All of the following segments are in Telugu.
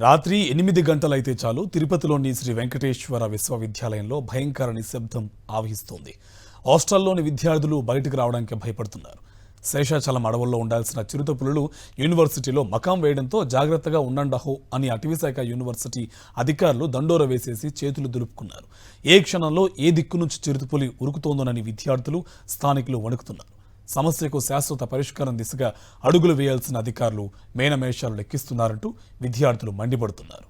రాత్రి 8 గంటలైతే చాలు తిరుపతిలోని శ్రీ వెంకటేశ్వర విశ్వవిద్యాలయంలో భయంకర నిశ్శబ్దం ఆవహిస్తోంది. హాస్టల్లోని విద్యార్థులు బయటకు రావడానికి భయపడుతున్నారు. శేషాచలం అడవుల్లో ఉండాల్సిన చిరుతపులులు యూనివర్సిటీలో మకాం వేయడంతో జాగ్రత్తగా ఉండండహో అని అటవీశాఖ యూనివర్సిటీ అధికారులు దండోర వేసేసి చేతులు దులుపుకున్నారు. ఏ క్షణంలో ఏ దిక్కు నుంచి చిరుతపులి ఉరుకుతోందోనని విద్యార్థులు, స్థానికులు వణుకుతున్నారు. సమస్యకు శాశ్వత పరిష్కారం దిశగా అడుగులు వేయాల్సిన అధికారులు మేనమేషాలు లెక్కిస్తున్నారంటూ విద్యార్థులు మండిపడుతున్నారు.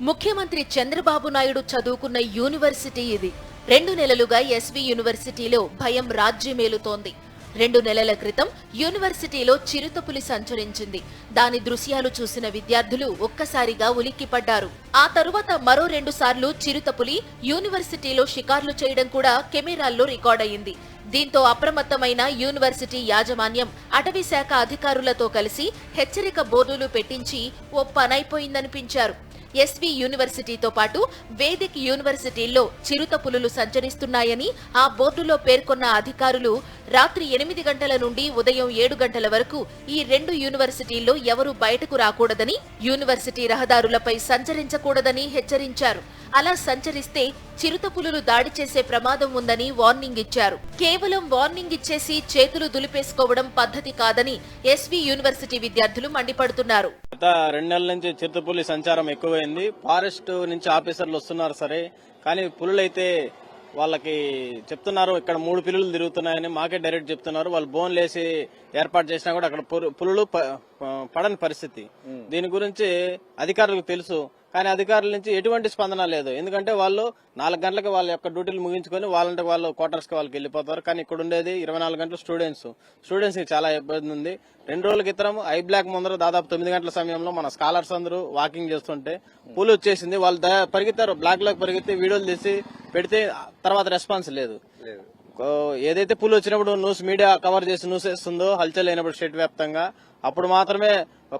ముఖ్యమంత్రి చంద్రబాబు నాయుడు చదువుకున్న యూనివర్సిటీ ఇది. 2 నెలలుగా ఎస్వి యూనివర్సిటీలో భయం రాజ్యమేలుతోంది. 2 నెలల క్రితం యూనివర్సిటీలో చిరుతపులి సంచరించింది. దాని దృశ్యాలు చూసిన విద్యార్థులు ఒక్కసారిగా ఉలిక్కిపడ్డారు. ఆ తరువాత మరో 2 సార్లు చిరుతపులి యూనివర్సిటీలో షికార్లు చేయడం కూడా కెమెరాల్లో రికార్డయింది. దీంతో అప్రమత్తమైన యూనివర్సిటీ యాజమాన్యం అటవీశాఖ అధికారులతో కలిసి హెచ్చరిక బోర్డులు పెట్టించి ఓ పనైపోయిందనిపించారు. ఎస్వి యూనివర్సిటీతో పాటు వేదిక్ యూనివర్సిటీల్లో చిరుతపులులు సంచరిస్తున్నాయని ఆ బోర్డులో పేర్కొన్న అధికారులు రాత్రి 8 గంటల నుండి ఉదయం 7 గంటల వరకు ఈ 2 యూనివర్సిటీల్లో ఎవరూ బయటకు రాకూడదని, యూనివర్సిటీ రహదారులపై సంచరించకూడదని హెచ్చరించారు. అలా సంచరిస్తే చిరుతపులులు దాడి చేసే ప్రమాదం ఉందని వార్నింగ్ ఇచ్చారు. కేవలం వార్నింగ్ ఇచ్చేసి చేతులు దులిపేసుకోవడం పద్ధతి కాదని ఎస్వి యూనివర్సిటీ విద్యార్థులు మండిపడుతున్నారు. గత 2 నెలల నుంచి చిరుతపులి సంచారం ఎక్కువైంది. ఫారెస్ట్ నుంచి ఆఫీసర్లు వస్తున్నారు సరే, కానీ పులులైతే వాళ్ళకి చెప్తున్నారు ఇక్కడ 3 పిల్లులు తిరుగుతున్నాయని మాకే డైరెక్ట్ చెప్తున్నారు. వాళ్ళు బోన్లు వేసి ఏర్పాటు చేసినా కూడా అక్కడ పులులు పడని పరిస్థితి. దీని గురించి అధికారులకు తెలుసు, కానీ అధికారుల నుంచి ఎటువంటి స్పందన లేదు. ఎందుకంటే వాళ్ళు 4 గంటలకు వాళ్ళ యొక్క డ్యూటీలు ముగించుకొని వాళ్ళంటే వాళ్ళు క్వార్టర్స్ కి వాళ్ళకి వెళ్ళిపోతారు. కానీ ఇక్కడ ఉండేది 24 గంటలు స్టూడెంట్స్ కి చాలా ఇబ్బంది ఉంది. 2 రోజుల క్రితం ఐ బ్లాక్ ముందర దాదాపు 9 గంటల సమయంలో మన స్కాలర్స్ అందరూ వాకింగ్ చేస్తుంటే పులి వచ్చేసింది. వాళ్ళు పరిగెత్తారు, బ్లాక్ లోకి పరిగెత్తి వీడియోలు తీసి పెడితే తర్వాత రెస్పాన్స్ లేదు. ఏదైతే పులి వచ్చినప్పుడు న్యూస్ మీడియా కవర్ చేసి న్యూస్ వేస్తుందో హల్చల్ అయినప్పుడు స్టేట్ వ్యాప్తంగా అప్పుడు మాత్రమే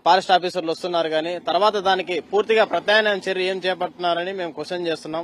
ఫారెస్ట్ ఆఫీసర్లు వస్తున్నారు. కానీ తర్వాత దానికి పూర్తిగా ప్రత్యామ్నాయం చర్య ఏం చేపడుతున్నారని మేము క్వశ్చన్ చేస్తున్నాం.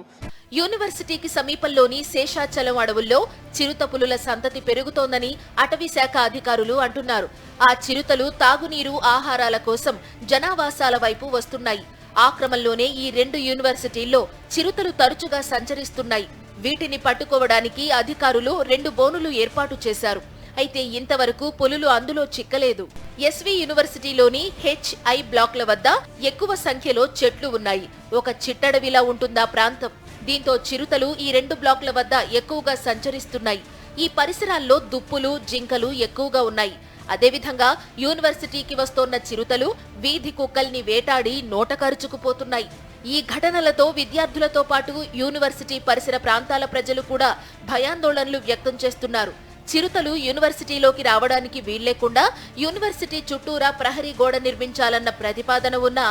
యూనివర్సిటీకి సమీపంలోని శేషాచలం అడవుల్లో చిరుతపులుల సంతతి పెరుగుతోందని అటవీశాఖ అధికారులు అంటున్నారు. ఆ చిరుతలు తాగునీరు, ఆహారాల కోసం జనావాసాల వైపు వస్తున్నాయి. ఆ క్రమంలోనే ఈ 2 యూనివర్సిటీల్లో చిరుతలు తరచుగా సంచరిస్తున్నాయి. వీటిని పట్టుకోవడానికి అధికారులు 2 బోనులు ఏర్పాటు చేశారు. అయితే ఇంతవరకు పులులు అందులో చిక్కలేదు. ఎస్వి యూనివర్సిటీలోని హెచ్ఐ బ్లాక్ల వద్ద ఎక్కువ సంఖ్యలో చెట్లు ఉన్నాయి. ఒక చిట్టడవిలా ఉంటుందా ప్రాంతం. దీంతో చిరుతలు ఈ 2 బ్లాక్ల వద్ద ఎక్కువగా సంచరిస్తున్నాయి. ఈ పరిసరాల్లో దుప్పులు, జింకలు ఎక్కువగా ఉన్నాయి. అదేవిధంగా యూనివర్సిటీకి వస్తోన్న చిరుతలు వీధి కుక్కల్ని వేటాడి నోటకరుచుకుపోతున్నాయి. ఈ ఘటనలతో విద్యార్థులతో పాటు యూనివర్సిటీ పరిసర ప్రాంతాల ప్రజలు కూడా భయాందోళనలు వ్యక్తం చేస్తున్నారు. చిరుతలు యూనివర్సిటీలోకి రావడానికి వీల్లేకుండా యూనివర్సిటీ చుట్టూరా ప్రహరీ గోడ నిర్మించాలన్న ప్రతిపాదన ఉన్నా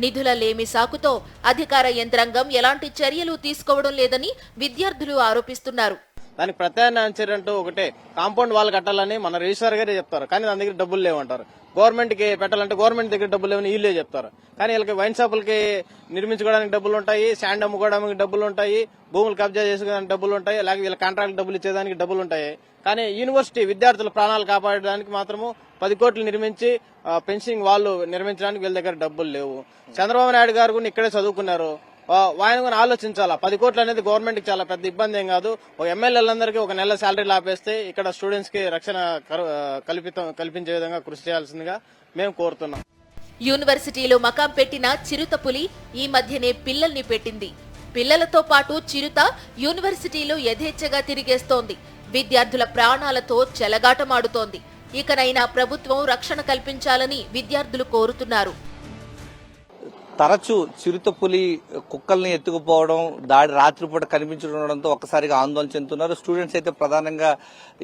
నిధుల లేమి సాకుతో అధికార యంత్రాంగం ఎలాంటి చర్యలు తీసుకోవడం లేదని విద్యార్థులు ఆరోపిస్తున్నారు. దానికి ప్రత్యామ్నాయం చర్య అంటూ ఒకటే కాంపౌండ్ వాల్ కట్టాలని మన రిజిస్టర్ గారే చెప్తారు. కానీ దాని దగ్గర డబ్బులు లేవంటారు. గవర్నమెంట్ కి పెట్టాలంటే గవర్నమెంట్ దగ్గర డబ్బులు లేవని వీళ్ళే చెప్తారు. కానీ వీళ్ళకి వైన్ షాపులకి నిర్మించుకోవడానికి డబ్బులు ఉంటాయి, శాండ్ అమ్ముకోవడానికి డబ్బులు ఉంటాయి, భూములు కబ్జా చేసుకోవడానికి డబ్బులు ఉంటాయి, అలాగే వీళ్ళ కాంట్రాక్ట్ డబ్బులు ఇచ్చేదానికి డబ్బులు ఉంటాయి. కానీ యూనివర్సిటీ విద్యార్థుల ప్రాణాలు కాపాడడానికి మాత్రము 10 కోట్లు నిర్మించి ఫెన్సింగ్ వాళ్ళు నిర్మించడానికి వీళ్ళ దగ్గర డబ్బులు లేవు. చంద్రబాబు నాయుడు గారు కూడా ఇక్కడే చదువుకున్నారు. ఆయన కూడా ఆలోచించాలా. 10 కోట్లు అనేది గవర్నమెంట్ కి చాలా పెద్ద ఇబ్బంది ఏం కాదు. ఒక ఎమ్మెల్యేలందరికీ 1 నెల శాలరీలు ఆపేస్తే ఇక్కడ స్టూడెంట్స్ కి రక్షణ కల్పించే విధంగా కృషి చేయాల్సిందిగా మేము కోరుతున్నాం. యూనివర్సిటీలో మకాం పెట్టిన చిరుతపులి ఈ మధ్యనే పిల్లల్ని పెట్టింది. పిల్లలతో పాటు చిరుత యూనివర్సిటీలో యథేచ్ఛగా తిరిగేస్తోంది. విద్యార్థుల ప్రాణాలతో చెలగాటమాడుతోంది. ఇకనైనా ప్రభుత్వం రక్షణ కల్పించాలని విద్యార్థులు కోరుతున్నారు. తరచూ చిరుతపులి కుక్కల్ని ఎత్తుకుపోవడం, దాడి రాత్రిపూట కనిపించడంతో ఒక్కసారిగా ఆందోళన చెందుతున్నారు. స్టూడెంట్స్ అయితే ప్రధానంగా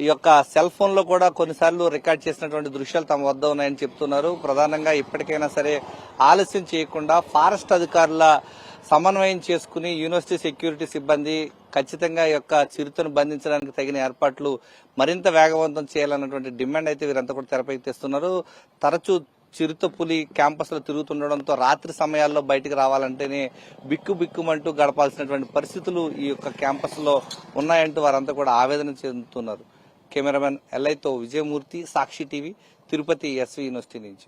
ఈ యొక్క సెల్ ఫోన్ లో కూడా కొన్నిసార్లు రికార్డ్ చేసినటువంటి దృశ్యాలు తమ వద్ద ఉన్నాయని చెప్తున్నారు. ప్రధానంగా ఇప్పటికైనా సరే ఆలస్యం చేయకుండా ఫారెస్ట్ అధికారుల సమన్వయం చేసుకుని యూనివర్సిటీ సెక్యూరిటీ సిబ్బంది ఖచ్చితంగా ఈ యొక్క చిరుతను బంధించడానికి తగిన ఏర్పాట్లు మరింత వేగవంతం చేయాలన్నటువంటి డిమాండ్ అయితే వీరంతా కూడా తెరపైకి తెస్తున్నారు. తరచూ చిరుతపులి క్యాంపస్ లో తిరుగుతుండడంతో రాత్రి సమయాల్లో బయటకు రావాలంటేనే బిక్కుమంటూ గడపాల్సినటువంటి పరిస్థితులు ఈ యొక్క క్యాంపస్ లో ఉన్నాయంటూ వారంతా కూడా ఆవేదన చెందుతున్నారు. కెమెరామెన్ ఎల్ఐతో విజయమూర్తి, సాక్షి టీవీ, తిరుపతి ఎస్వి యూనివర్సిటీ నుంచి.